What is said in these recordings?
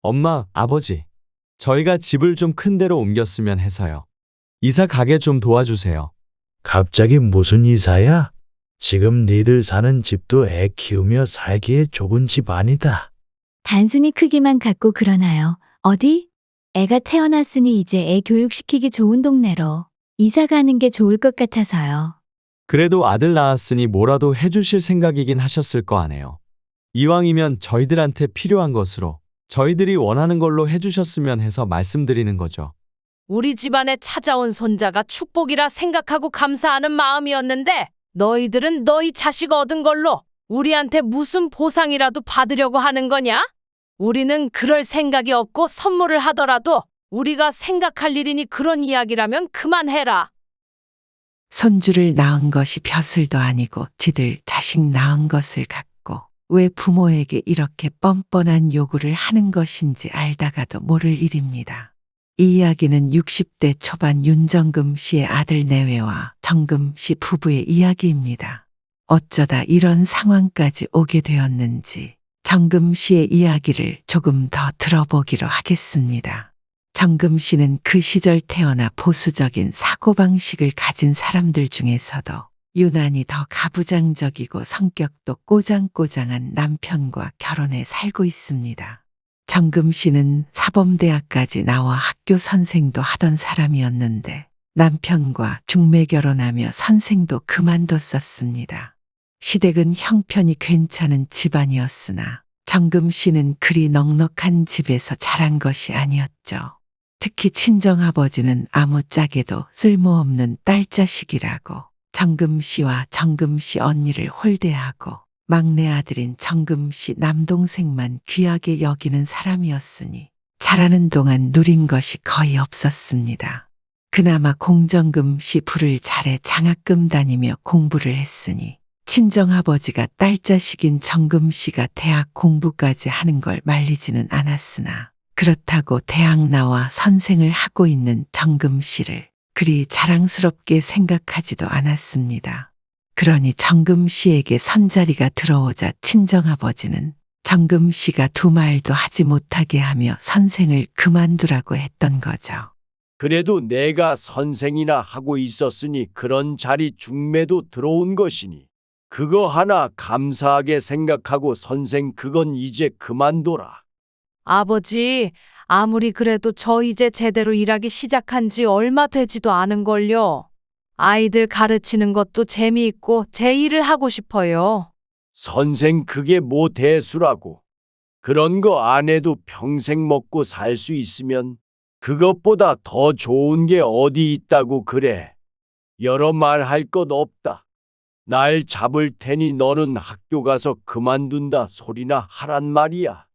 엄마, 아버지, 저희가 집을 좀 큰 데로 옮겼으면 해서요. 이사 가게 좀 도와주세요. 갑자기 무슨 이사야? 지금 니들 사는 집도 애 키우며 살기에 좁은 집 아니다. 단순히 크기만 갖고 그러나요? 어디? 애가 태어났으니 이제 애 교육시키기 좋은 동네로 이사 가는 게 좋을 것 같아서요. 그래도 아들 낳았으니 뭐라도 해주실 생각이긴 하셨을 거 아네요. 이왕이면 저희들한테 필요한 것으로 저희들이 원하는 걸로 해주셨으면 해서 말씀드리는 거죠. 우리 집안에 찾아온 손자가 축복이라 생각하고 감사하는 마음이었는데 너희들은 너희 자식 얻은 걸로 우리한테 무슨 보상이라도 받으려고 하는 거냐? 우리는 그럴 생각이 없고 선물을 하더라도 우리가 생각할 일이니 그런 이야기라면 그만해라. 손주를 낳은 것이 벼슬도 아니고 지들 자식 낳은 것을 갖고 왜 부모에게 이렇게 뻔뻔한 요구를 하는 것인지 알다가도 모를 일입니다. 이 이야기는 60대 초반 윤정금 씨의 아들 내외와 정금 씨 부부의 이야기입니다. 어쩌다 이런 상황까지 오게 되었는지 정금 씨의 이야기를 조금 더 들어보기로 하겠습니다. 정금 씨는 그 시절 태어나 보수적인 사고방식을 가진 사람들 중에서도 유난히 더 가부장적이고 성격도 꼬장꼬장한 남편과 결혼해 살고 있습니다. 정금 씨는 사범대학까지 나와 학교 선생도 하던 사람이었는데 남편과 중매 결혼하며 선생도 그만뒀었습니다. 시댁은 형편이 괜찮은 집안이었으나 정금 씨는 그리 넉넉한 집에서 자란 것이 아니었죠. 특히 친정아버지는 아무짝에도 쓸모없는 딸자식이라고 정금 씨와 정금 씨 언니를 홀대하고 막내 아들인 정금 씨 남동생만 귀하게 여기는 사람이었으니 자라는 동안 누린 것이 거의 없었습니다. 그나마 공정금 씨 부를 잘해 장학금 다니며 공부를 했으니 친정아버지가 딸자식인 정금 씨가 대학 공부까지 하는 걸 말리지는 않았으나 그렇다고 대학 나와 선생을 하고 있는 정금 씨를 그리 자랑스럽게 생각하지도 않았습니다. 그러니 정금 씨에게 선자리가 들어오자 친정아버지는 정금 씨가 두 말도 하지 못하게 하며 선생을 그만두라고 했던 거죠. 그래도 내가 선생이나 하고 있었으니 그런 자리 중매도 들어온 것이니 그거 하나 감사하게 생각하고 선생 그건 이제 그만둬라. 아버지, 아무리 그래도 저 이제 제대로 일하기 시작한 지 얼마 되지도 않은걸요. 아이들 가르치는 것도 재미있고 제 일을 하고 싶어요. 선생 그게 뭐 대수라고. 그런 거 안 해도 평생 먹고 살 수 있으면 그것보다 더 좋은 게 어디 있다고 그래. 여러 말 할 것 없다. 날 잡을 테니 너는 학교 가서 그만둔다 소리나 하란 말이야.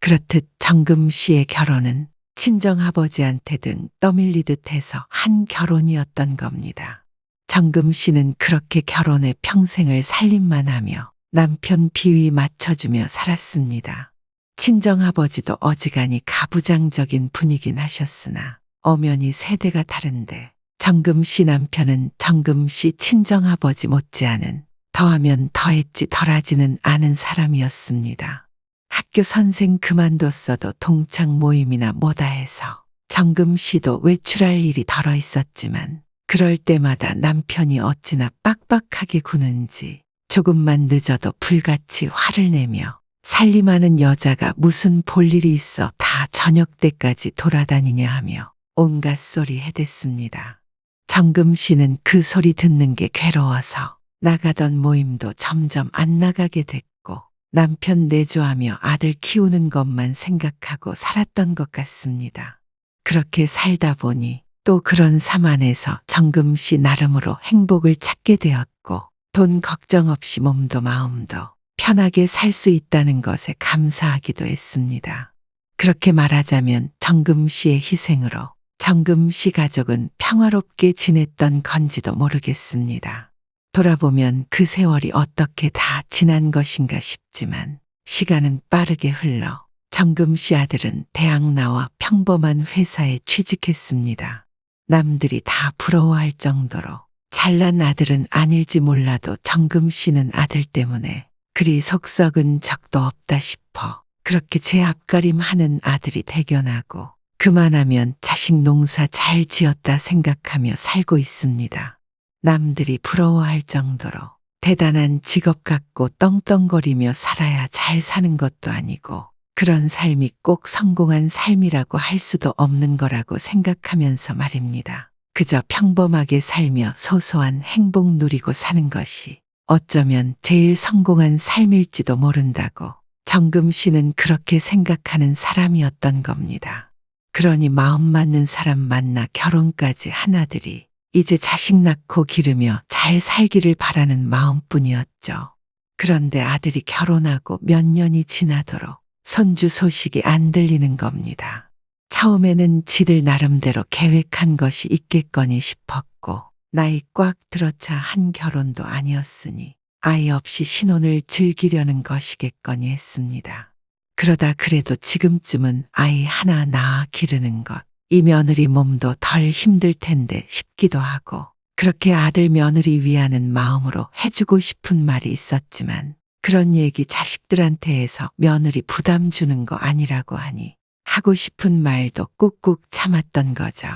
그렇듯 정금 씨의 결혼은 친정아버지한테 등 떠밀리듯 해서 한 결혼이었던 겁니다. 정금 씨는 그렇게 결혼해 평생을 살림만 하며 남편 비위 맞춰주며 살았습니다. 친정아버지도 어지간히 가부장적인 분이긴 하셨으나 엄연히 세대가 다른데 정금 씨 남편은 정금 씨 친정아버지 못지않은 더하면 더했지 덜하지는 않은 사람이었습니다. 학교 선생 그만뒀어도 동창 모임이나 뭐다 해서 정금 씨도 외출할 일이 덜어 있었지만 그럴 때마다 남편이 어찌나 빡빡하게 구는지 조금만 늦어도 불같이 화를 내며 살림하는 여자가 무슨 볼 일이 있어 다 저녁 때까지 돌아다니냐 하며 온갖 소리 해댔습니다. 정금 씨는 그 소리 듣는 게 괴로워서 나가던 모임도 점점 안 나가게 됐고 남편 내조하며 아들 키우는 것만 생각하고 살았던 것 같습니다. 그렇게 살다 보니 또 그런 삶 안에서 정금 씨 나름으로 행복을 찾게 되었고 돈 걱정 없이 몸도 마음도 편하게 살 수 있다는 것에 감사하기도 했습니다. 그렇게 말하자면 정금 씨의 희생으로 정금 씨 가족은 평화롭게 지냈던 건지도 모르겠습니다. 돌아보면 그 세월이 어떻게 다 지난 것인가 싶지만 시간은 빠르게 흘러 정금 씨 아들은 대학 나와 평범한 회사에 취직했습니다. 남들이 다 부러워할 정도로 잘난 아들은 아닐지 몰라도 정금 씨는 아들 때문에 그리 속 썩은 적도 없다 싶어 그렇게 제 앞가림하는 아들이 대견하고 그만하면 자식 농사 잘 지었다 생각하며 살고 있습니다. 남들이 부러워할 정도로 대단한 직업 갖고 떵떵거리며 살아야 잘 사는 것도 아니고 그런 삶이 꼭 성공한 삶이라고 할 수도 없는 거라고 생각하면서 말입니다. 그저 평범하게 살며 소소한 행복 누리고 사는 것이 어쩌면 제일 성공한 삶일지도 모른다고 정금 씨는 그렇게 생각하는 사람이었던 겁니다. 그러니 마음 맞는 사람 만나 결혼까지 한 아들이 이제 자식 낳고 기르며 잘 살기를 바라는 마음뿐이었죠. 그런데 아들이 결혼하고 몇 년이 지나도록 손주 소식이 안 들리는 겁니다. 처음에는 지들 나름대로 계획한 것이 있겠거니 싶었고 나이 꽉 들어차 한 결혼도 아니었으니 아이 없이 신혼을 즐기려는 것이겠거니 했습니다. 그러다 그래도 지금쯤은 아이 하나 낳아 기르는 것, 이 며느리 몸도 덜 힘들 텐데 싶기도 하고 그렇게 아들 며느리 위하는 마음으로 해주고 싶은 말이 있었지만 그런 얘기 자식들한테 해서 며느리 부담 주는 거 아니라고 하니 하고 싶은 말도 꾹꾹 참았던 거죠.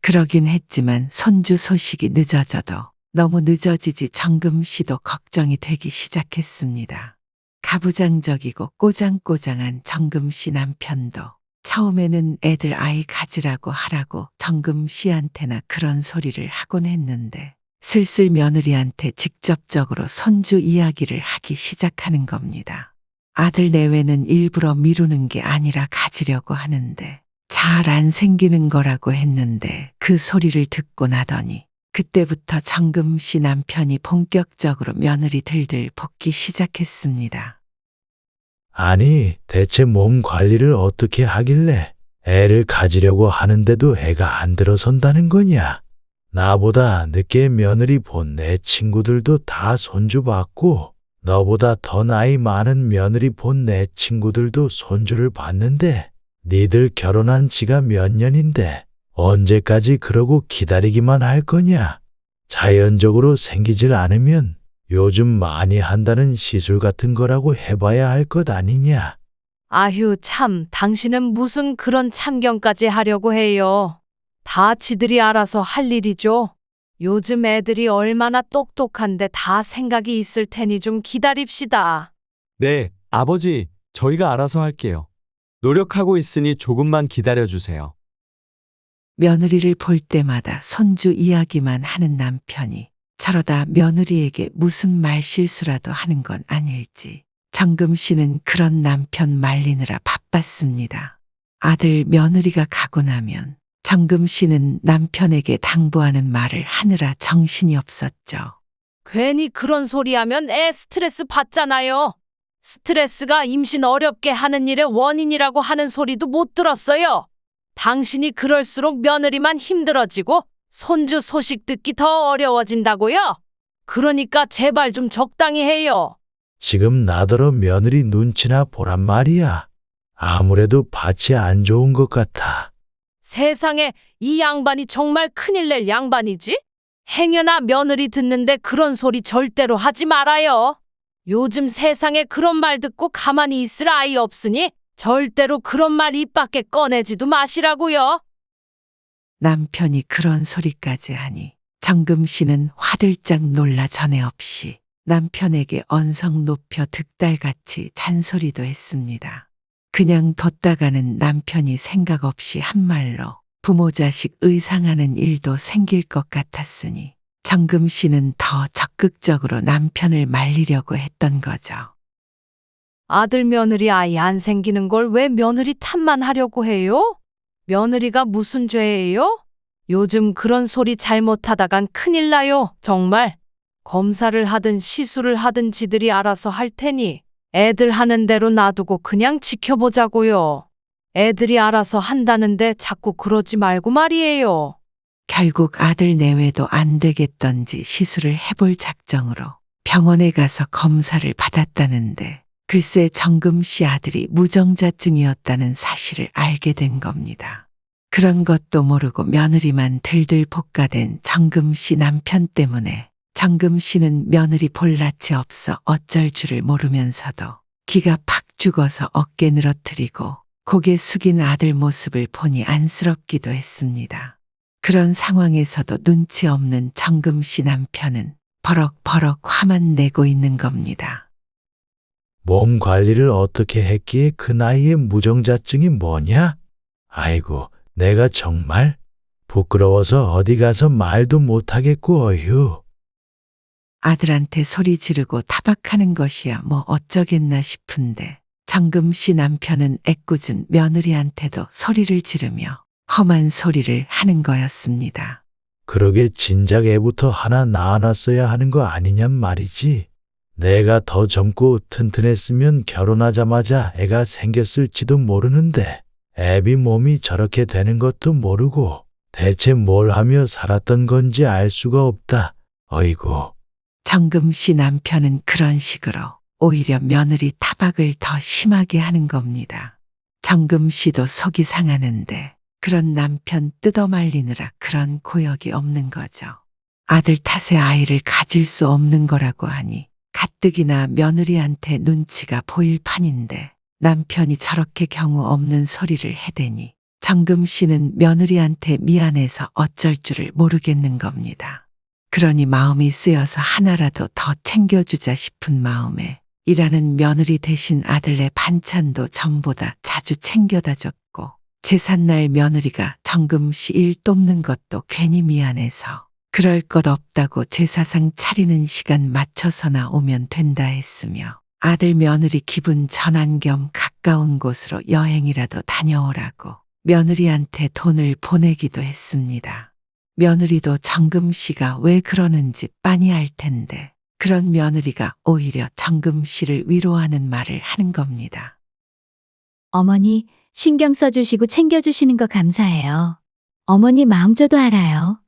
그러긴 했지만 손주 소식이 늦어져도 너무 늦어지지 정금 씨도 걱정이 되기 시작했습니다. 가부장적이고 꼬장꼬장한 정금 씨 남편도 처음에는 애들 아이 가지라고 하라고 정금 씨한테나 그런 소리를 하곤 했는데 슬슬 며느리한테 직접적으로 손주 이야기를 하기 시작하는 겁니다. 아들 내외는 일부러 미루는 게 아니라 가지려고 하는데 잘 안 생기는 거라고 했는데 그 소리를 듣고 나더니 그때부터 정금 씨 남편이 본격적으로 며느리 들들 볶기 시작했습니다. 아니, 대체 몸 관리를 어떻게 하길래 애를 가지려고 하는데도 애가 안 들어선다는 거냐? 나보다 늦게 며느리 본 내 친구들도 다 손주 봤고 너보다 더 나이 많은 며느리 본 내 친구들도 손주를 봤는데 니들 결혼한 지가 몇 년인데 언제까지 그러고 기다리기만 할 거냐? 자연적으로 생기질 않으면 요즘 많이 한다는 시술 같은 거라고 해봐야 할 것 아니냐? 아휴 참 당신은 무슨 그런 참견까지 하려고 해요. 다 지들이 알아서 할 일이죠. 요즘 애들이 얼마나 똑똑한데 다 생각이 있을 테니 좀 기다립시다. 네, 아버지, 저희가 알아서 할게요. 노력하고 있으니 조금만 기다려주세요. 며느리를 볼 때마다 손주 이야기만 하는 남편이 저러다 며느리에게 무슨 말실수라도 하는 건 아닐지 정금 씨는 그런 남편 말리느라 바빴습니다. 아들 며느리가 가고 나면 정금 씨는 남편에게 당부하는 말을 하느라 정신이 없었죠. 괜히 그런 소리 하면 애 스트레스 받잖아요. 스트레스가 임신 어렵게 하는 일의 원인이라고 하는 소리도 못 들었어요. 당신이 그럴수록 며느리만 힘들어지고 손주 소식 듣기 더 어려워진다고요? 그러니까 제발 좀 적당히 해요. 지금 나더러 며느리 눈치나 보란 말이야. 아무래도 밭이 안 좋은 것 같아. 세상에 이 양반이 정말 큰일 낼 양반이지? 행여나 며느리 듣는데 그런 소리 절대로 하지 말아요. 요즘 세상에 그런 말 듣고 가만히 있을 아이 없으니 절대로 그런 말 입 밖에 꺼내지도 마시라고요. 남편이 그런 소리까지 하니 정금 씨는 화들짝 놀라 전에 없이 남편에게 언성 높여 득달같이 잔소리도 했습니다. 그냥 뒀다가는 남편이 생각 없이 한 말로 부모 자식 의상하는 일도 생길 것 같았으니 정금 씨는 더 적극적으로 남편을 말리려고 했던 거죠. 아들 며느리 아이 안 생기는 걸 왜 며느리 탓만 하려고 해요? 며느리가 무슨 죄예요? 요즘 그런 소리 잘못하다간 큰일 나요, 정말. 검사를 하든 시술을 하든 지들이 알아서 할 테니 애들 하는 대로 놔두고 그냥 지켜보자고요. 애들이 알아서 한다는데 자꾸 그러지 말고 말이에요. 결국 아들 내외도 안 되겠던지 시술을 해볼 작정으로 병원에 가서 검사를 받았다는데 글쎄 정금 씨 아들이 무정자증이었다는 사실을 알게 된 겁니다. 그런 것도 모르고 며느리만 들들 볶아댄 정금 씨 남편 때문에 정금 씨는 며느리 볼 낯이 없어 어쩔 줄을 모르면서도 기가 팍 죽어서 어깨 늘어뜨리고 고개 숙인 아들 모습을 보니 안쓰럽기도 했습니다. 그런 상황에서도 눈치 없는 정금 씨 남편은 버럭버럭 화만 내고 있는 겁니다. 몸 관리를 어떻게 했기에 그 나이에 무정자증이 뭐냐? 아이고, 내가 정말 부끄러워서 어디 가서 말도 못하겠고 어휴. 아들한테 소리 지르고 타박하는 것이야 뭐 어쩌겠나 싶은데 정금 씨 남편은 애꿎은 며느리한테도 소리를 지르며 험한 소리를 하는 거였습니다. 그러게 진작 애부터 하나 낳아놨어야 하는 거 아니냔 말이지. 내가 더 젊고 튼튼했으면 결혼하자마자 애가 생겼을지도 모르는데 애비 몸이 저렇게 되는 것도 모르고 대체 뭘 하며 살았던 건지 알 수가 없다. 어이구. 정금 씨 남편은 그런 식으로 오히려 며느리 타박을 더 심하게 하는 겁니다. 정금 씨도 속이 상하는데 그런 남편 뜯어말리느라 그런 고역이 없는 거죠. 아들 탓에 아이를 가질 수 없는 거라고 하니 가뜩이나 며느리한테 눈치가 보일 판인데 남편이 저렇게 경우 없는 소리를 해대니 정금 씨는 며느리한테 미안해서 어쩔 줄을 모르겠는 겁니다. 그러니 마음이 쓰여서 하나라도 더 챙겨주자 싶은 마음에 일하는 며느리 대신 아들네 반찬도 전보다 자주 챙겨다 줬고 제삿날 며느리가 정금 씨 일 돕는 것도 괜히 미안해서 그럴 것 없다고 제사상 차리는 시간 맞춰서나 오면 된다 했으며 아들 며느리 기분 전환 겸 가까운 곳으로 여행이라도 다녀오라고 며느리한테 돈을 보내기도 했습니다. 며느리도 정금 씨가 왜 그러는지 빤히 알 텐데 그런 며느리가 오히려 정금 씨를 위로하는 말을 하는 겁니다. 어머니, 신경 써주시고 챙겨주시는 거 감사해요. 어머니 마음 저도 알아요.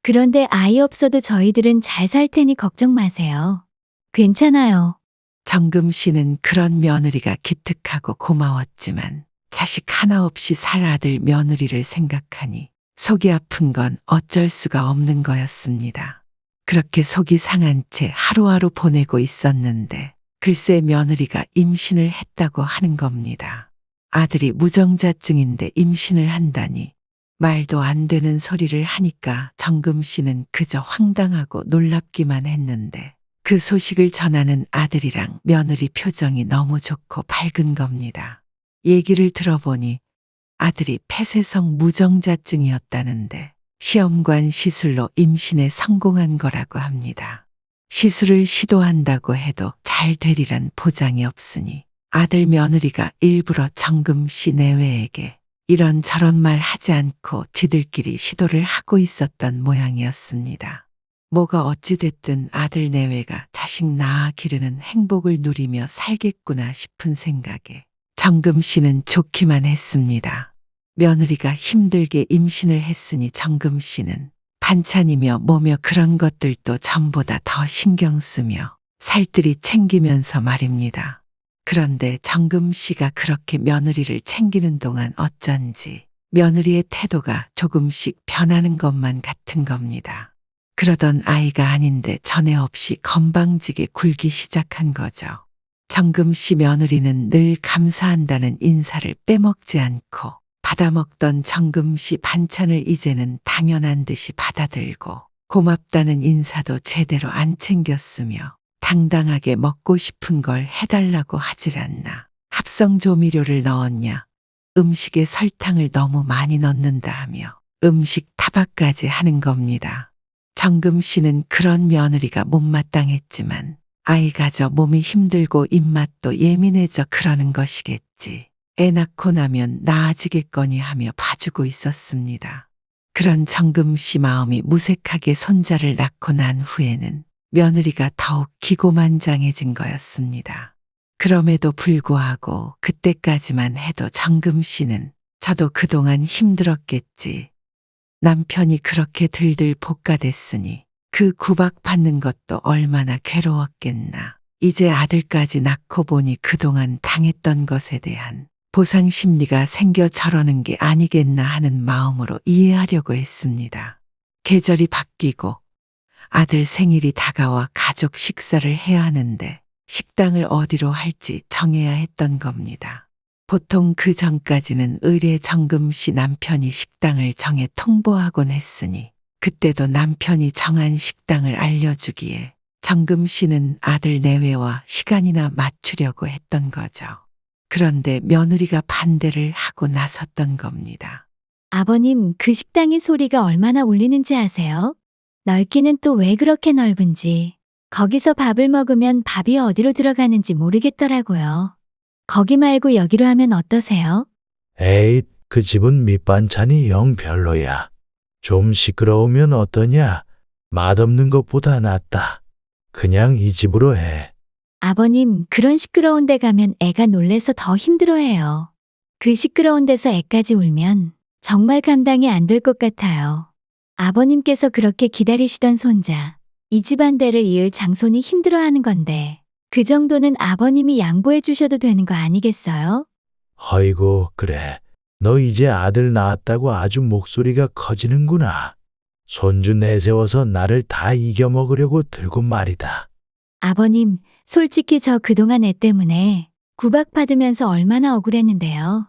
그런데 아이 없어도 저희들은 잘 살 테니 걱정 마세요. 괜찮아요. 정금 씨는 그런 며느리가 기특하고 고마웠지만 자식 하나 없이 살 아들 며느리를 생각하니 속이 아픈 건 어쩔 수가 없는 거였습니다. 그렇게 속이 상한 채 하루하루 보내고 있었는데 글쎄 며느리가 임신을 했다고 하는 겁니다. 아들이 무정자증인데 임신을 한다니 말도 안 되는 소리를 하니까 정금 씨는 그저 황당하고 놀랍기만 했는데 그 소식을 전하는 아들이랑 며느리 표정이 너무 좋고 밝은 겁니다. 얘기를 들어보니 아들이 폐쇄성 무정자증이었다는데 시험관 시술로 임신에 성공한 거라고 합니다. 시술을 시도한다고 해도 잘 되리란 보장이 없으니 아들 며느리가 일부러 정금 씨 내외에게 이런저런 말 하지 않고 지들끼리 시도를 하고 있었던 모양이었습니다. 뭐가 어찌됐든 아들 내외가 자식 낳아 기르는 행복을 누리며 살겠구나 싶은 생각에 정금 씨는 좋기만 했습니다. 며느리가 힘들게 임신을 했으니 정금 씨는 반찬이며 뭐며 그런 것들도 전보다 더 신경 쓰며 살뜰히 챙기면서 말입니다. 그런데 정금 씨가 그렇게 며느리를 챙기는 동안 어쩐지 며느리의 태도가 조금씩 변하는 것만 같은 겁니다. 그러던 아이가 아닌데 전에 없이 건방지게 굴기 시작한 거죠. 정금 씨 며느리는 늘 감사한다는 인사를 빼먹지 않고 받아먹던 정금 씨 반찬을 이제는 당연한 듯이 받아들고 고맙다는 인사도 제대로 안 챙겼으며 당당하게 먹고 싶은 걸 해달라고 하질 않나. 합성 조미료를 넣었냐. 음식에 설탕을 너무 많이 넣는다 하며 음식 타박까지 하는 겁니다. 정금 씨는 그런 며느리가 못마땅했지만 아이 가져 몸이 힘들고 입맛도 예민해져 그러는 것이겠지. 애 낳고 나면 나아지겠거니 하며 봐주고 있었습니다. 그런 정금 씨 마음이 무색하게 손자를 낳고 난 후에는 며느리가 더욱 기고만장해진 거였습니다. 그럼에도 불구하고 그때까지만 해도 정금 씨는 저도 그동안 힘들었겠지. 남편이 그렇게 들들 볶아댔으니 그 구박받는 것도 얼마나 괴로웠겠나. 이제 아들까지 낳고 보니 그동안 당했던 것에 대한 보상 심리가 생겨 저러는 게 아니겠나 하는 마음으로 이해하려고 했습니다. 계절이 바뀌고 아들 생일이 다가와 가족 식사를 해야 하는데 식당을 어디로 할지 정해야 했던 겁니다. 보통 그 전까지는 의례 정금 씨 남편이 식당을 정해 통보하곤 했으니 그때도 남편이 정한 식당을 알려주기에 정금 씨는 아들 내외와 시간이나 맞추려고 했던 거죠. 그런데 며느리가 반대를 하고 나섰던 겁니다. 아버님, 그 식당의 소리가 얼마나 울리는지 아세요? 넓기는 또 왜 그렇게 넓은지. 거기서 밥을 먹으면 밥이 어디로 들어가는지 모르겠더라고요. 거기 말고 여기로 하면 어떠세요? 에이, 그 집은 밑반찬이 영 별로야. 좀 시끄러우면 어떠냐? 맛없는 것보다 낫다. 그냥 이 집으로 해. 아버님, 그런 시끄러운 데 가면 애가 놀래서 더 힘들어해요. 그 시끄러운 데서 애까지 울면 정말 감당이 안 될 것 같아요. 아버님께서 그렇게 기다리시던 손자, 이 집안대를 이을 장손이 힘들어하는 건데 그 정도는 아버님이 양보해 주셔도 되는 거 아니겠어요? 허이고, 그래. 너 이제 아들 낳았다고 아주 목소리가 커지는구나. 손주 내세워서 나를 다 이겨먹으려고 들고 말이다. 아버님, 솔직히 저 그동안 애 때문에 구박받으면서 얼마나 억울했는데요.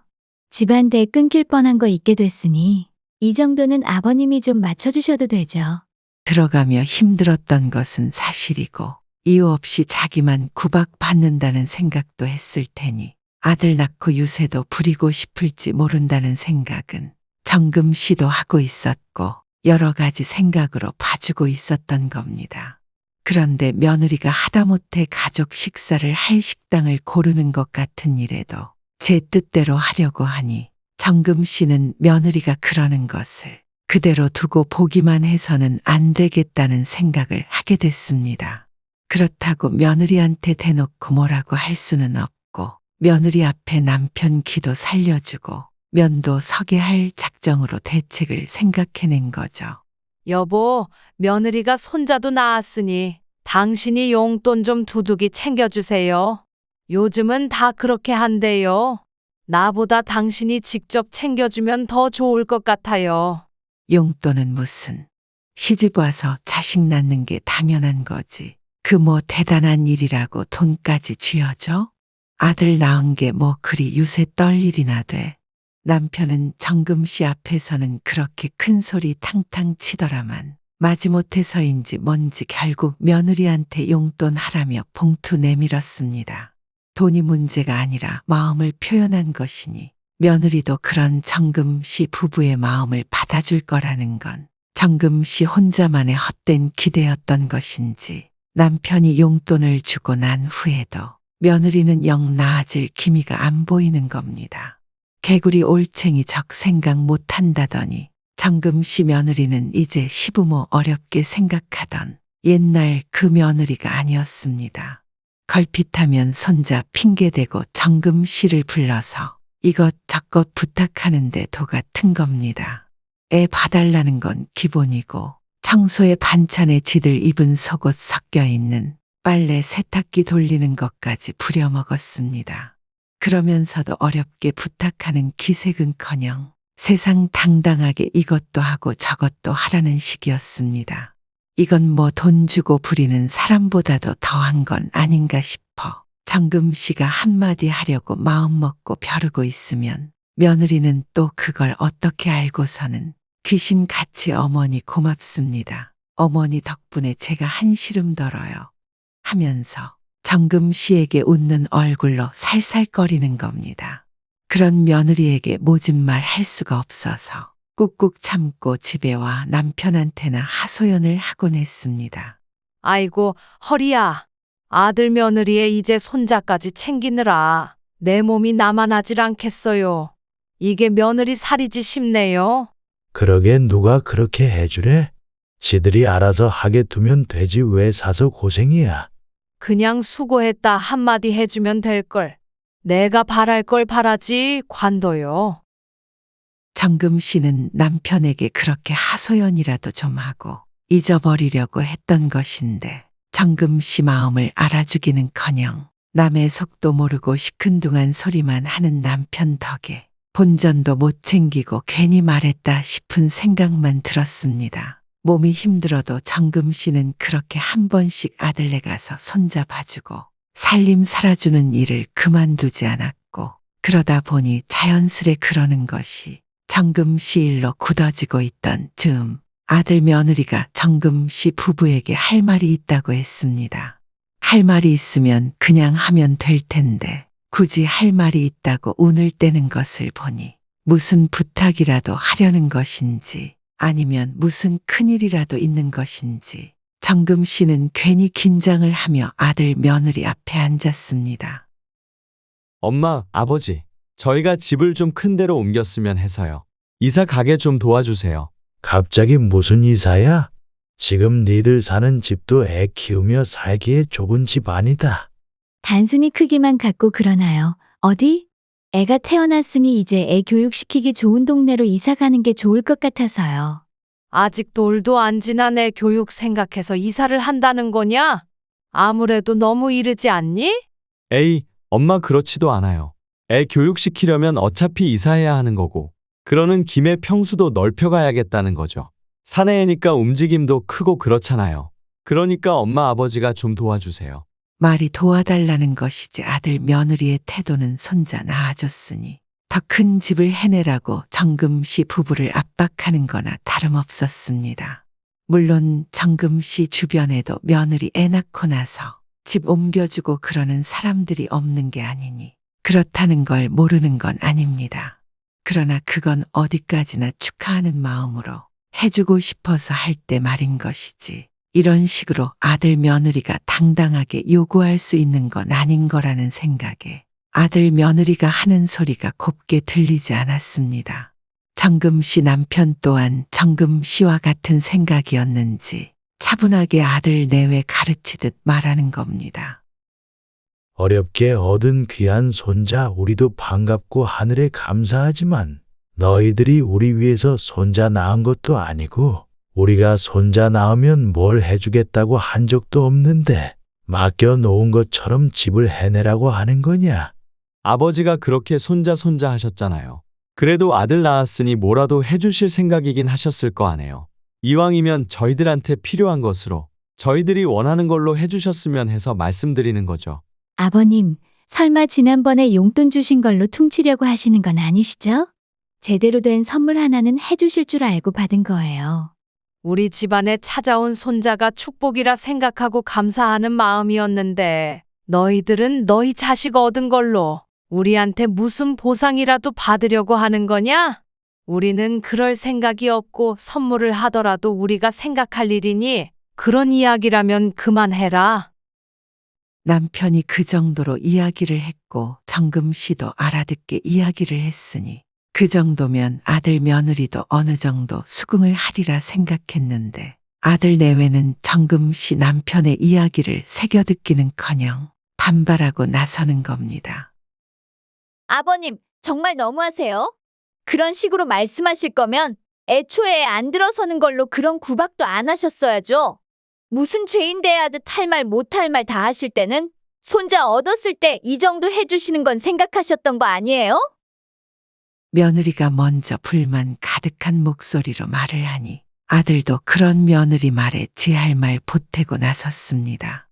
집안대 끊길 뻔한 거 있게 됐으니 이 정도는 아버님이 좀 맞춰주셔도 되죠. 들어가며 힘들었던 것은 사실이고 이유 없이 자기만 구박받는다는 생각도 했을 테니 아들 낳고 유세도 부리고 싶을지 모른다는 생각은 정금 씨도 하고 있었고 여러 가지 생각으로 봐주고 있었던 겁니다. 그런데 며느리가 하다못해 가족 식사를 할 식당을 고르는 것 같은 일에도 제 뜻대로 하려고 하니 정금 씨는 며느리가 그러는 것을 그대로 두고 보기만 해서는 안 되겠다는 생각을 하게 됐습니다. 그렇다고 며느리한테 대놓고 뭐라고 할 수는 없고 며느리 앞에 남편 기도 살려주고 면도 서게 할 작정으로 대책을 생각해낸 거죠. 여보, 며느리가 손자도 낳았으니 당신이 용돈 좀 두둑이 챙겨주세요. 요즘은 다 그렇게 한대요. 나보다 당신이 직접 챙겨주면 더 좋을 것 같아요. 용돈은 무슨. 시집 와서 자식 낳는 게 당연한 거지. 그 뭐 대단한 일이라고 돈까지 쥐어줘? 아들 낳은 게 뭐 그리 유세 떨 일이나 돼. 남편은 정금 씨 앞에서는 그렇게 큰 소리 탕탕 치더라만 마지못해서인지 뭔지 결국 며느리한테 용돈 하라며 봉투 내밀었습니다. 돈이 문제가 아니라 마음을 표현한 것이니 며느리도 그런 정금 씨 부부의 마음을 받아줄 거라는 건 정금 씨 혼자만의 헛된 기대였던 것인지 남편이 용돈을 주고 난 후에도 며느리는 영 나아질 기미가 안 보이는 겁니다. 개구리 올챙이 적 생각 못한다더니 정금 씨 며느리는 이제 시부모 어렵게 생각하던 옛날 그 며느리가 아니었습니다. 걸핏하면 손자 핑계대고 정금 씨를 불러서 이것저것 부탁하는데 도 같은 겁니다. 애 봐달라는 건 기본이고 청소에 반찬에 지들 입은 속옷 섞여 있는 빨래 세탁기 돌리는 것까지 부려먹었습니다. 그러면서도 어렵게 부탁하는 기색은커녕 세상 당당하게 이것도 하고 저것도 하라는 식이었습니다. 이건 뭐 돈 주고 부리는 사람보다도 더한 건 아닌가 싶어 정금 씨가 한마디 하려고 마음먹고 벼르고 있으면 며느리는 또 그걸 어떻게 알고서는 귀신같이 어머니 고맙습니다. 어머니 덕분에 제가 한시름 덜어요. 하면서 정금 씨에게 웃는 얼굴로 살살거리는 겁니다. 그런 며느리에게 모진 말 할 수가 없어서 꾹꾹 참고 집에 와 남편한테나 하소연을 하곤 했습니다. 아이고, 허리야. 아들 며느리의 이제 손자까지 챙기느라 내 몸이 나만하질 않겠어요. 이게 며느리 살이지 싶네요. 그러게 누가 그렇게 해주래? 지들이 알아서 하게 두면 되지 왜 사서 고생이야. 그냥 수고했다 한마디 해주면 될걸. 내가 바랄 걸 바라지 관둬요. 정금 씨는 남편에게 그렇게 하소연이라도 좀 하고 잊어버리려고 했던 것인데 정금 씨 마음을 알아주기는커녕 남의 속도 모르고 시큰둥한 소리만 하는 남편 덕에 본전도 못 챙기고 괜히 말했다 싶은 생각만 들었습니다. 몸이 힘들어도 정금 씨는 그렇게 한 번씩 아들네 가서 손자 봐주고 살림 살아주는 일을 그만두지 않았고, 그러다 보니 자연스레 그러는 것이 정금 씨 일로 굳어지고 있던 즈음, 아들 며느리가 정금 씨 부부에게 할 말이 있다고 했습니다. 할 말이 있으면 그냥 하면 될 텐데, 굳이 할 말이 있다고 운을 떼는 것을 보니 무슨 부탁이라도 하려는 것인지 아니면 무슨 큰일이라도 있는 것인지 정금 씨는 괜히 긴장을 하며 아들 며느리 앞에 앉았습니다. 엄마, 아버지, 저희가 집을 좀 큰 데로 옮겼으면 해서요. 이사 가게 좀 도와주세요. 갑자기 무슨 이사야? 지금 니들 사는 집도 애 키우며 살기에 좁은 집 아니다. 단순히 크기만 갖고 그러나요? 어디? 애가 태어났으니 이제 애 교육시키기 좋은 동네로 이사 가는 게 좋을 것 같아서요. 아직 돌도 안 지난 애 교육 생각해서 이사를 한다는 거냐? 아무래도 너무 이르지 않니? 에이, 엄마 그렇지도 않아요. 애 교육시키려면 어차피 이사해야 하는 거고, 그러는 김에 평수도 넓혀가야겠다는 거죠. 사내애니까 움직임도 크고 그렇잖아요. 그러니까 엄마 아버지가 좀 도와주세요. 말이 도와달라는 것이지 아들 며느리의 태도는 손자 낳아줬으니 더 큰 집을 해내라고 정금 씨 부부를 압박하는 거나 다름없었습니다. 물론 정금 씨 주변에도 며느리 애 낳고 나서 집 옮겨주고 그러는 사람들이 없는 게 아니니 그렇다는 걸 모르는 건 아닙니다. 그러나 그건 어디까지나 축하하는 마음으로 해주고 싶어서 할 때 말인 것이지 이런 식으로 아들 며느리가 당당하게 요구할 수 있는 건 아닌 거라는 생각에 아들 며느리가 하는 소리가 곱게 들리지 않았습니다. 정금 씨 남편 또한 정금 씨와 같은 생각이었는지 차분하게 아들 내외 가르치듯 말하는 겁니다. 어렵게 얻은 귀한 손자 우리도 반갑고 하늘에 감사하지만 너희들이 우리 위해서 손자 낳은 것도 아니고 우리가 손자 낳으면 뭘 해주겠다고 한 적도 없는데 맡겨놓은 것처럼 집을 해내라고 하는 거냐? 아버지가 그렇게 손자 하셨잖아요. 그래도 아들 낳았으니 뭐라도 해주실 생각이긴 하셨을 거 아네요. 이왕이면 저희들한테 필요한 것으로 저희들이 원하는 걸로 해주셨으면 해서 말씀드리는 거죠. 아버님, 설마 지난번에 용돈 주신 걸로 퉁치려고 하시는 건 아니시죠? 제대로 된 선물 하나는 해주실 줄 알고 받은 거예요. 우리 집안에 찾아온 손자가 축복이라 생각하고 감사하는 마음이었는데 너희들은 너희 자식 얻은 걸로 우리한테 무슨 보상이라도 받으려고 하는 거냐? 우리는 그럴 생각이 없고 선물을 하더라도 우리가 생각할 일이니 그런 이야기라면 그만해라. 남편이 그 정도로 이야기를 했고 정금 씨도 알아듣게 이야기를 했으니 그 정도면 아들 며느리도 어느 정도 수긍을 하리라 생각했는데 아들 내외는 정금 씨 남편의 이야기를 새겨듣기는커녕 반발하고 나서는 겁니다. 아버님, 정말 너무하세요. 그런 식으로 말씀하실 거면 애초에 안 들어서는 걸로 그런 구박도 안 하셨어야죠. 무슨 죄인 대하듯 할 말 못할 말 다 하실 때는 손자 얻었을 때 이 정도 해주시는 건 생각하셨던 거 아니에요? 며느리가 먼저 불만 가득한 목소리로 말을 하니 아들도 그런 며느리 말에 지할 말 보태고 나섰습니다.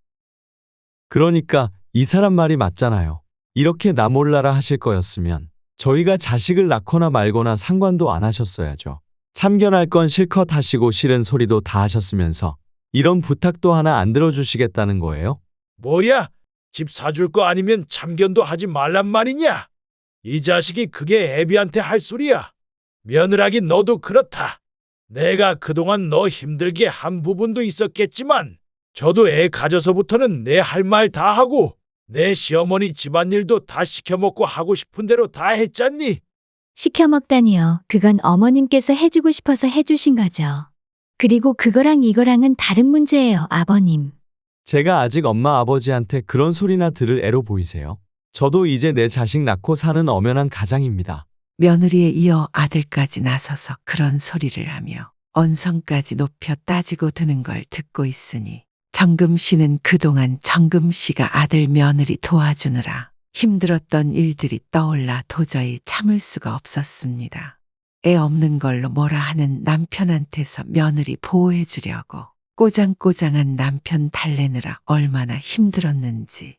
그러니까 이 사람 말이 맞잖아요. 이렇게 나 몰라라 하실 거였으면 저희가 자식을 낳거나 말거나 상관도 안 하셨어야죠. 참견할 건 실컷 하시고 싫은 소리도 다 하셨으면서 이런 부탁도 하나 안 들어주시겠다는 거예요? 뭐야? 집 사줄 거 아니면 참견도 하지 말란 말이냐? 이 자식이 그게 애비한테 할 소리야. 며느라기 너도 그렇다. 내가 그동안 너 힘들게 한 부분도 있었겠지만 저도 애 가져서부터는 내 할 말 다 하고 내 시어머니 집안일도 다 시켜먹고 하고 싶은 대로 다 했잖니? 시켜먹다니요. 그건 어머님께서 해주고 싶어서 해주신 거죠. 그리고 그거랑 이거랑은 다른 문제예요, 아버님. 제가 아직 엄마 아버지한테 그런 소리나 들을 애로 보이세요? 저도 이제 내 자식 낳고 사는 엄연한 가장입니다. 며느리에 이어 아들까지 나서서 그런 소리를 하며 언성까지 높여 따지고 드는 걸 듣고 있으니 정금 씨는 그동안 정금 씨가 아들 며느리 도와주느라 힘들었던 일들이 떠올라 도저히 참을 수가 없었습니다. 애 없는 걸로 뭐라 하는 남편한테서 며느리 보호해 주려고 꼬장꼬장한 남편 달래느라 얼마나 힘들었는지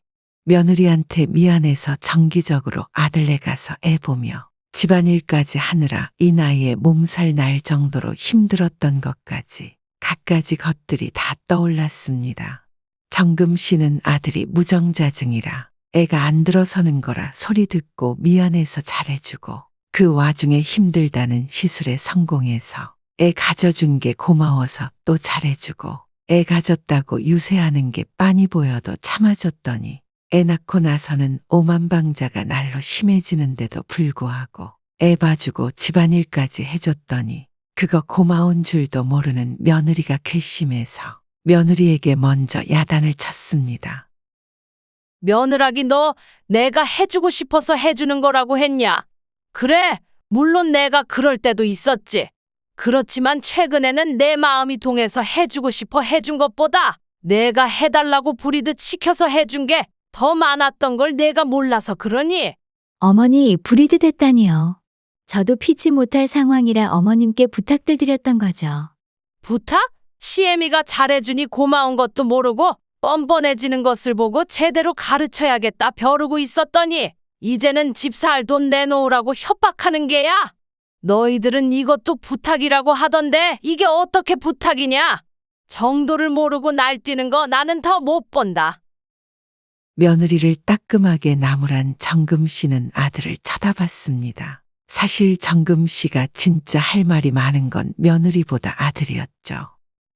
며느리한테 미안해서 정기적으로 아들네 가서 애 보며 집안일까지 하느라 이 나이에 몸살 날 정도로 힘들었던 것까지 갖가지 것들이 다 떠올랐습니다. 정금 씨는 아들이 무정자증이라 애가 안 들어서는 거라 소리 듣고 미안해서 잘해주고 그 와중에 힘들다는 시술에 성공해서 애 가져준 게 고마워서 또 잘해주고 애 가졌다고 유세하는 게 빤히 보여도 참아줬더니 애 낳고 나서는 오만방자가 날로 심해지는데도 불구하고 애 봐주고 집안일까지 해줬더니 그거 고마운 줄도 모르는 며느리가 괘씸해서 며느리에게 먼저 야단을 쳤습니다. 며느라기 너 내가 해주고 싶어서 해주는 거라고 했냐? 그래, 물론 내가 그럴 때도 있었지. 그렇지만 최근에는 내 마음이 동해서 해주고 싶어 해준 것보다 내가 해달라고 부리듯 시켜서 해준 게 더 많았던 걸 내가 몰라서 그러니? 어머니 불이듯 했다니요. 저도 피치 못할 상황이라 어머님께 부탁들 드렸던 거죠. 부탁? 시애미가 잘해주니 고마운 것도 모르고 뻔뻔해지는 것을 보고 제대로 가르쳐야겠다 벼르고 있었더니 이제는 집 살 돈 내놓으라고 협박하는 게야. 너희들은 이것도 부탁이라고 하던데 이게 어떻게 부탁이냐? 정도를 모르고 날뛰는 거 나는 더 못 본다. 며느리를 따끔하게 나무란 정금 씨는 아들을 쳐다봤습니다. 사실 정금 씨가 진짜 할 말이 많은 건 며느리보다 아들이었죠.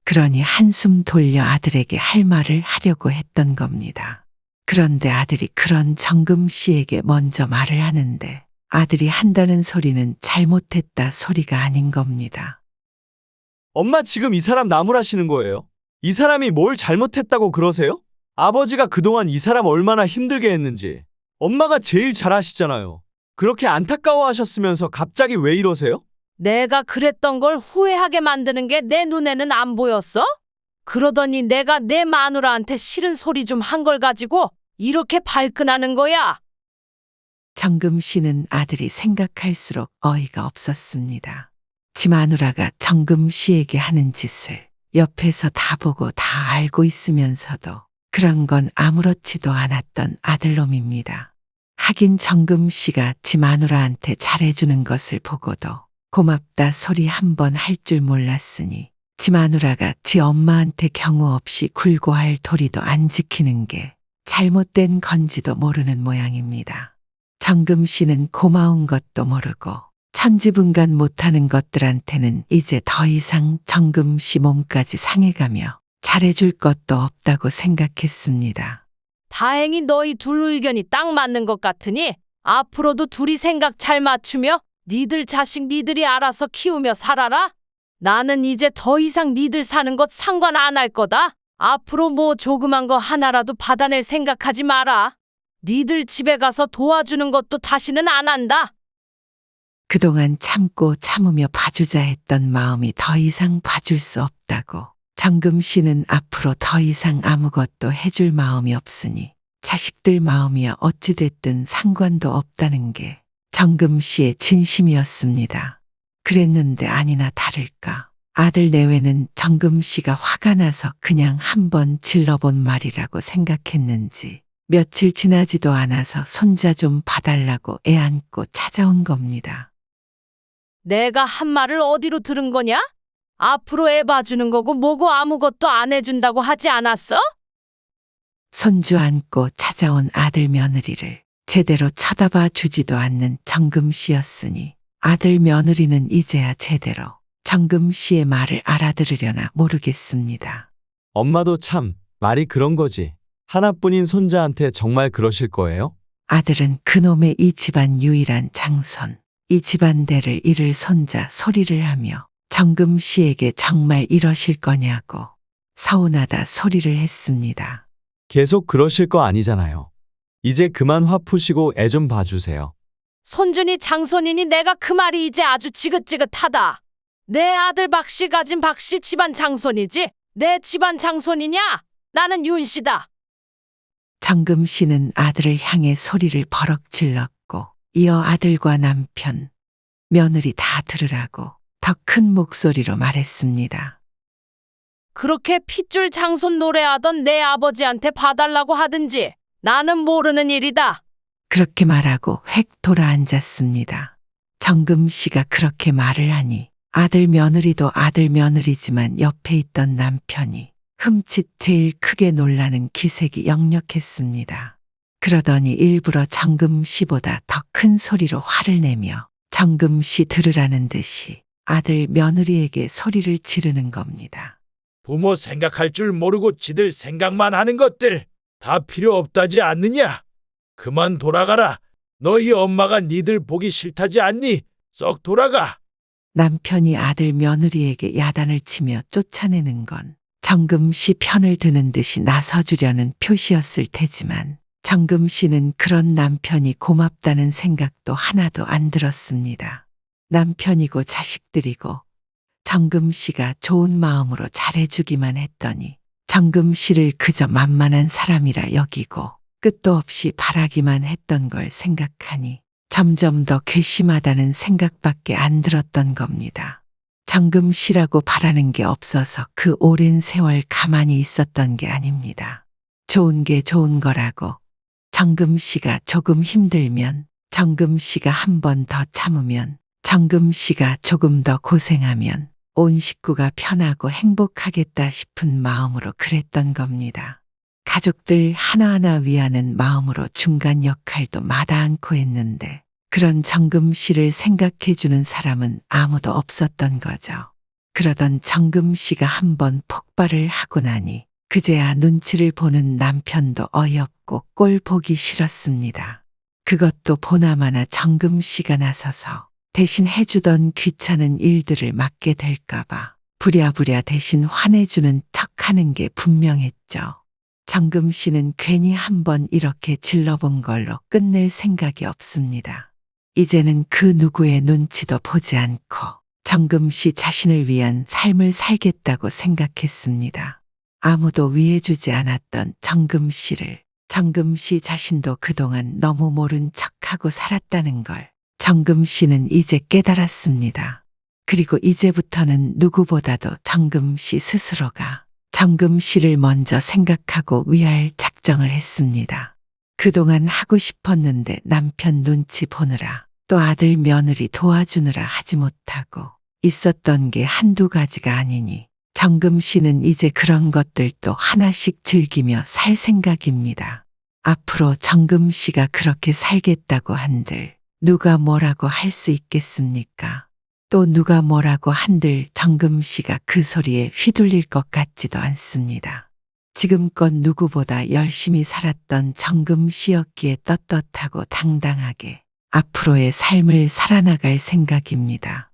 그러니 한숨 돌려 아들에게 할 말을 하려고 했던 겁니다. 그런데 아들이 그런 정금 씨에게 먼저 말을 하는데 아들이 한다는 소리는 잘못했다 소리가 아닌 겁니다. 엄마 지금 이 사람 나무라시는 거예요? 이 사람이 뭘 잘못했다고 그러세요? 아버지가 그동안 이 사람 얼마나 힘들게 했는지 엄마가 제일 잘 아시잖아요. 그렇게 안타까워하셨으면서 갑자기 왜 이러세요? 내가 그랬던 걸 후회하게 만드는 게 내 눈에는 안 보였어? 그러더니 내가 내 마누라한테 싫은 소리 좀 한 걸 가지고 이렇게 발끈하는 거야. 정금 씨는 아들이 생각할수록 어이가 없었습니다. 지 마누라가 정금 씨에게 하는 짓을 옆에서 다 보고 다 알고 있으면서도 그런 건 아무렇지도 않았던 아들놈입니다. 하긴 정금 씨가 지 마누라한테 잘해주는 것을 보고도 고맙다 소리 한 번 할 줄 몰랐으니 지 마누라가 지 엄마한테 경우 없이 굴고 할 도리도 안 지키는 게 잘못된 건지도 모르는 모양입니다. 정금 씨는 고마운 것도 모르고 천지분간 못하는 것들한테는 이제 더 이상 정금 씨 몸까지 상해가며 잘해줄 것도 없다고 생각했습니다. 다행히 너희 둘 의견이 딱 맞는 것 같으니 앞으로도 둘이 생각 잘 맞추며 니들 자식 니들이 알아서 키우며 살아라. 나는 이제 더 이상 니들 사는 것 상관 안 할 거다. 앞으로 뭐 조그만 거 하나라도 받아낼 생각하지 마라. 니들 집에 가서 도와주는 것도 다시는 안 한다. 그동안 참고 참으며 봐주자 했던 마음이 더 이상 봐줄 수 없다고 정금 씨는 앞으로 더 이상 아무것도 해줄 마음이 없으니 자식들 마음이야 어찌됐든 상관도 없다는 게 정금 씨의 진심이었습니다. 그랬는데 아니나 다를까 아들 내외는 정금 씨가 화가 나서 그냥 한번 질러본 말이라고 생각했는지 며칠 지나지도 않아서 손자 좀 봐달라고 애 안고 찾아온 겁니다. 내가 한 말을 어디로 들은 거냐? 앞으로 애 봐주는 거고 뭐고 아무것도 안 해준다고 하지 않았어? 손주 안고 찾아온 아들 며느리를 제대로 쳐다봐 주지도 않는 정금 씨였으니 아들 며느리는 이제야 제대로 정금 씨의 말을 알아들으려나 모르겠습니다. 엄마도 참 말이 그런 거지. 하나뿐인 손자한테 정말 그러실 거예요? 아들은 그놈의 이 집안 유일한 장손, 이 집안대를 잃을 손자 소리를 하며 정금 씨에게 정말 이러실 거냐고 서운하다 소리를 했습니다. 계속 그러실 거 아니잖아요. 이제 그만 화 푸시고 애 좀 봐주세요. 손준이 장손이니 내가 그 말이 이제 아주 지긋지긋하다. 내 아들 박씨 가진 박씨 집안 장손이지 내 집안 장손이냐? 나는 윤씨다. 정금 씨는 아들을 향해 소리를 버럭 질렀고 이어 아들과 남편, 며느리 다 들으라고 더 큰 목소리로 말했습니다. 그렇게 핏줄 장손 노래하던 내 아버지한테 봐달라고 하든지 나는 모르는 일이다. 그렇게 말하고 획 돌아앉았습니다. 정금 씨가 그렇게 말을 하니 아들 며느리도 아들 며느리지만 옆에 있던 남편이 흠칫 제일 크게 놀라는 기색이 역력했습니다. 그러더니 일부러 정금 씨보다 더 큰 소리로 화를 내며 정금 씨 들으라는 듯이 아들 며느리에게 소리를 지르는 겁니다. 부모 생각할 줄 모르고 지들 생각만 하는 것들 다 필요 없다지 않느냐? 그만 돌아가라. 너희 엄마가 니들 보기 싫다지 않니? 썩 돌아가. 남편이 아들 며느리에게 야단을 치며 쫓아내는 건 정금 씨 편을 드는 듯이 나서주려는 표시였을 테지만 정금 씨는 그런 남편이 고맙다는 생각도 하나도 안 들었습니다. 남편이고 자식들이고 정금 씨가 좋은 마음으로 잘해주기만 했더니 정금 씨를 그저 만만한 사람이라 여기고 끝도 없이 바라기만 했던 걸 생각하니 점점 더 괘씸하다는 생각밖에 안 들었던 겁니다. 정금 씨라고 바라는 게 없어서 그 오랜 세월 가만히 있었던 게 아닙니다. 좋은 게 좋은 거라고 정금 씨가 조금 힘들면 정금 씨가 한 번 더 참으면 정금 씨가 조금 더 고생하면 온 식구가 편하고 행복하겠다 싶은 마음으로 그랬던 겁니다. 가족들 하나하나 위하는 마음으로 중간 역할도 마다 않고 했는데 그런 정금 씨를 생각해주는 사람은 아무도 없었던 거죠. 그러던 정금 씨가 한번 폭발을 하고 나니 그제야 눈치를 보는 남편도 어이없고 꼴 보기 싫었습니다. 그것도 보나마나 정금 씨가 나서서 대신 해주던 귀찮은 일들을 맡게 될까봐 부랴부랴 대신 화내주는 척하는 게 분명했죠. 정금 씨는 괜히 한번 이렇게 질러본 걸로 끝낼 생각이 없습니다. 이제는 그 누구의 눈치도 보지 않고 정금 씨 자신을 위한 삶을 살겠다고 생각했습니다. 아무도 위해주지 않았던 정금 씨를 정금 씨 자신도 그동안 너무 모른 척하고 살았다는 걸 정금 씨는 이제 깨달았습니다. 그리고 이제부터는 누구보다도 정금 씨 스스로가 정금 씨를 먼저 생각하고 위할 작정을 했습니다. 그동안 하고 싶었는데 남편 눈치 보느라 또 아들 며느리 도와주느라 하지 못하고 있었던 게 한두 가지가 아니니 정금 씨는 이제 그런 것들도 하나씩 즐기며 살 생각입니다. 앞으로 정금 씨가 그렇게 살겠다고 한들 누가 뭐라고 할 수 있겠습니까? 또 누가 뭐라고 한들 정금 씨가 그 소리에 휘둘릴 것 같지도 않습니다. 지금껏 누구보다 열심히 살았던 정금 씨였기에 떳떳하고 당당하게 앞으로의 삶을 살아나갈 생각입니다.